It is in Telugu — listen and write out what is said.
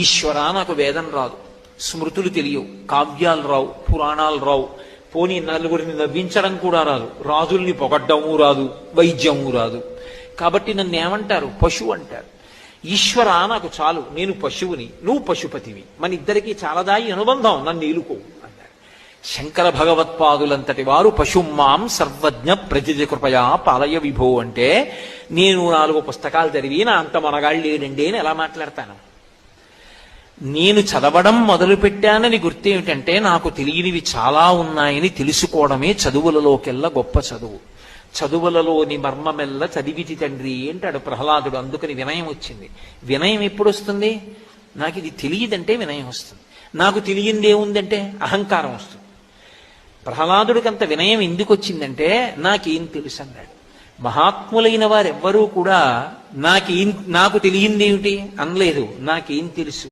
ఈశ్వర నాకు వేదం రాదు, స్మృతులు తెలియవు, కావ్యాలు రావు, పురాణాలు రావు, పోనీ నలుగురిని నవ్వించడం కూడా రాదు, రాజుల్ని పొగడ్డము రాదు, వైద్యము రాదు. కాబట్టి నన్ను ఏమంటారు? పశువు అంటారు. ఈశ్వర నాకు చాలు, నేను పశువుని, నువ్వు పశుపతివి, మన ఇద్దరికీ చాలదాయి అనుబంధం, నన్ను ఏలుకో అన్నారు. శంకర భగవత్పాదులంతటి వారు పశుమాం సర్వజ్ఞ ప్రజజ కృపయా పాలయ విభో అంటే, నేను 4 పుస్తకాలు చదివి నా అంత మనగాళ్ళు లేడండి అని ఎలా మాట్లాడతాను? నేను చదవడం మొదలుపెట్టానని గుర్తేమిటంటే, నాకు తెలియనివి చాలా ఉన్నాయని తెలుసుకోవడమే చదువులలోకెల్లా గొప్ప చదువు. చదువులలోని మర్మమెల్ల చదివితి తండ్రి అంటాడు ప్రహ్లాదుడు. అందుకని వినయం వచ్చింది. వినయం ఎప్పుడు వస్తుంది? నాకు ఇది తెలియదంటే వినయం వస్తుంది. నాకు తెలియంది ఏముందంటే అహంకారం వస్తుంది. ప్రహ్లాదుడికి అంత వినయం ఎందుకు వచ్చిందంటే, నాకేం తెలుసు అన్నాడు. మహాత్ములైన వారెవ్వరూ కూడా నాకు తెలియంది ఏమిటి అనలేదు, నాకేం తెలుసు